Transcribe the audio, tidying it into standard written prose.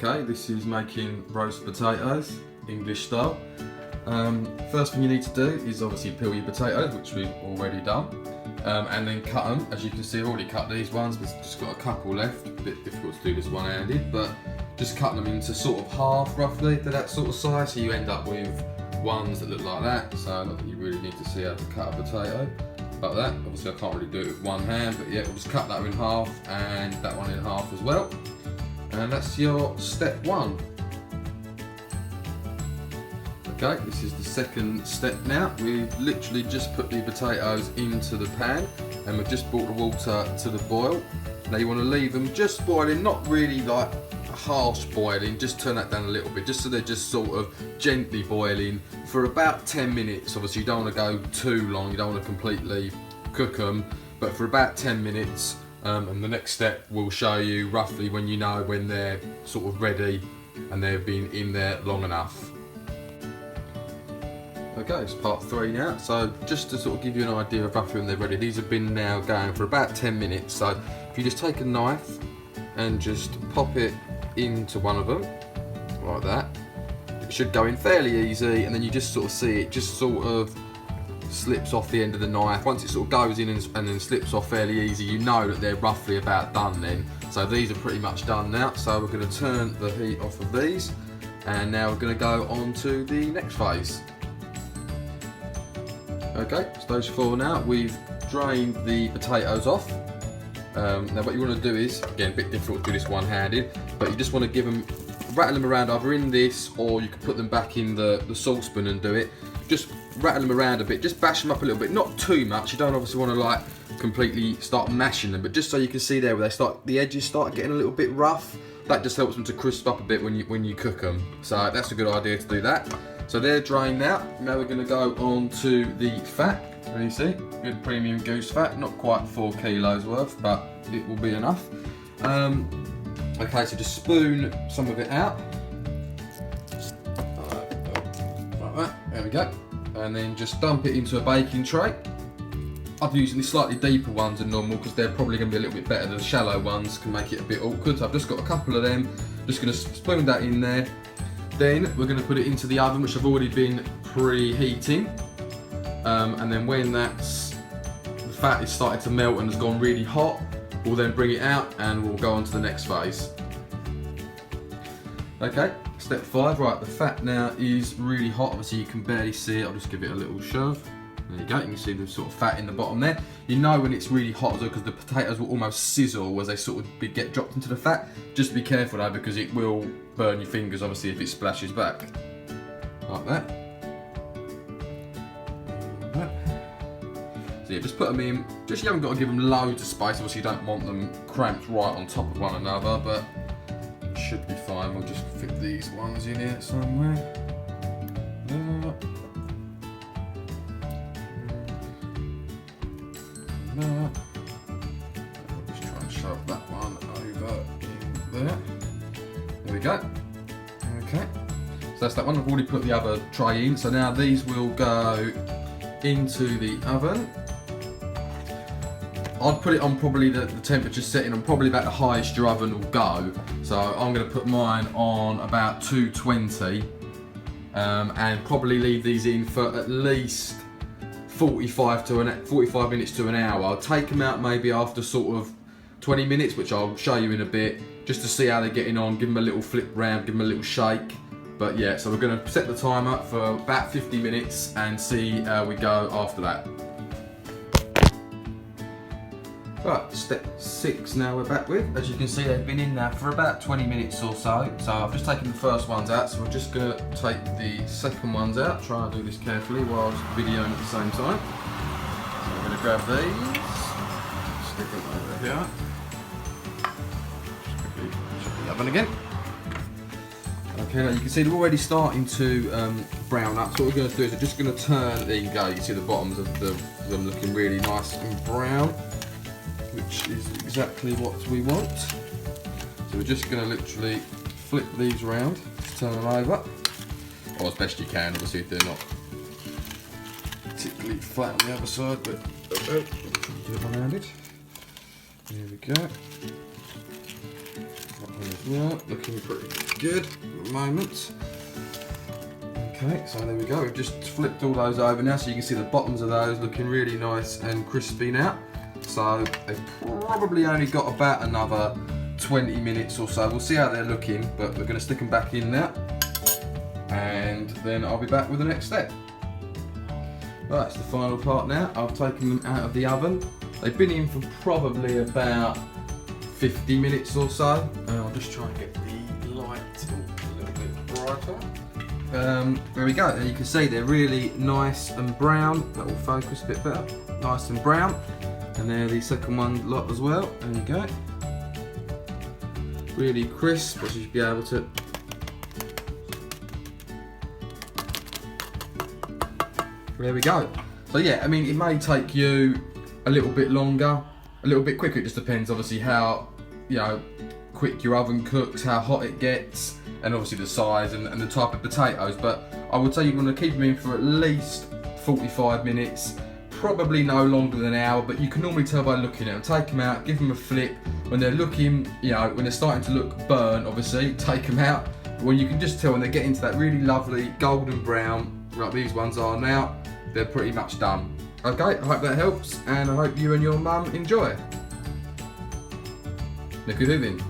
Okay, this is making roast potatoes, English style. First thing you need to do is obviously peel your potatoes, which we've already done, and then cut them. As you can see, I've already cut these ones, but just got a couple left. A bit difficult to do this one-handed, but just cut them into sort of half, roughly, to that sort of size, so you end up with ones that look like that. So not that you really need to see how to cut a potato like that. Obviously I can't really do it with one hand, but yeah, we'll just cut that in half and that one in half as well. And that's your step one. Okay, this is the second step now. We've literally just put the potatoes into the pan and we've just brought the water to the boil. Now you want to leave them just boiling, not really like harsh boiling, just turn that down a little bit, just so they're just sort of gently boiling for about 10 minutes. Obviously you don't want to go too long, you don't want to completely cook them, but for about 10 minutes. And the next step will show you roughly when you know when they're sort of ready and they've been in there long enough. Okay, it's part 3 now, so just to sort of give you an idea of roughly when they're ready, these have been now going for about 10 minutes, so if you just take a knife and just pop it into one of them, like that, it should go in fairly easy, and then you just sort of see it just sort of slips off the end of the knife. Once it sort of goes in and then slips off fairly easy, you know that they're roughly about done then. So these are pretty much done now, so we're going to turn the heat off of these, and now we're going to go on to the next phase. Okay, stage 4 now, we've drained the potatoes off. Now what you want to do is, again a bit difficult to do this one-handed, but you just want to give them, rattle them around either in this, or you can put them back in the saucepan and do it. Just rattle them around a bit, just bash them up a little bit, not too much. You don't obviously want to like completely start mashing them, but just so you can see there where the edges start getting a little bit rough. That just helps them to crisp up a bit when you cook them. So that's a good idea to do that. So they're drained now. Now we're going to go on to the fat. There you see, good premium goose fat, not quite 4 kilos worth, but it will be enough. Okay, so just spoon some of it out. Like that, there we go. And then just dump it into a baking tray. I'm using the slightly deeper ones than normal because they're probably going to be a little bit better. The shallow ones can make it a bit awkward. So I've just got a couple of them. Just going to spoon that in there. Then we're going to put it into the oven, which I've already been preheating. And then when the fat is starting to melt and has gone really hot, we'll then bring it out and we'll go on to the next phase. Okay, step 5, right, the fat now is really hot. Obviously you can barely see it, I'll just give it a little shove. There you go, you can see the sort of fat in the bottom there. You know when it's really hot as well because the potatoes will almost sizzle as they sort of get dropped into the fat. Just be careful though because it will burn your fingers obviously if it splashes back. Like that. So yeah, just put them in. Just you haven't got to give them loads of space, obviously you don't want them cramped right on top of one another, but it should be fine. We'll just fit these ones in here somewhere. I'll just try and shove that one over in there. There we go. Okay, so that's that one. I've already put the other tray in, so now these will go into the oven. I'd put it on probably the temperature setting on probably about the highest your oven will go. So I'm going to put mine on about 220 and probably leave these in for at least 45 minutes to an hour. I'll take them out maybe after sort of 20 minutes, which I'll show you in a bit, just to see how they're getting on, give them a little flip round, give them a little shake. But yeah, so we're going to set the timer for about 50 minutes and see how we go after that. Right, step 6 now we're back with. As you can see, they've been in there for about 20 minutes or so. So I've just taken the first ones out, so we're just going to take the second ones out. Try and do this carefully whilst videoing at the same time. So we're going to grab these, stick them over here. Just quickly shut the oven again. Okay, now you can see they're already starting to brown up. So what we're going to do is we're just going to turn, there you go, you can see the bottoms of them looking really nice and brown, which is exactly what we want. So we're just going to literally flip these around, turn them over, or as best you can, obviously if they're not particularly flat on the other side, but do it one-handed. There we go. That one is Yeah, looking pretty good at the moment. Okay, so there we go. We've just flipped all those over now, so you can see the bottoms of those looking really nice and crispy now. So they've probably only got about another 20 minutes or so. We'll see how they're looking, but we're going to stick them back in now, and then I'll be back with the next step. Right, it's the final part now. I've taken them out of the oven. They've been in for probably about 50 minutes or so. I'll just try and get the light a little bit brighter. There we go, and you can see they're really nice and brown. That will focus a bit better. Nice and brown. And there the second one lot as well. There you go. Really crisp, as you should be able to. There we go. So yeah, I mean, it may take you a little bit longer, a little bit quicker. It just depends, obviously, how, you know, quick your oven cooks, how hot it gets, and obviously the size and the type of potatoes. But I would say you want to keep them in for at least 45 minutes, probably no longer than an hour. But you can normally tell by looking at them. Take them out, give them a flip. When they're looking, you know, when they're starting to look burnt, obviously, take them out. When you can just tell when they're getting to that really lovely golden brown, like these ones are now, they're pretty much done. Okay, I hope that helps, and I hope you and your mum enjoy. Nick, who's in?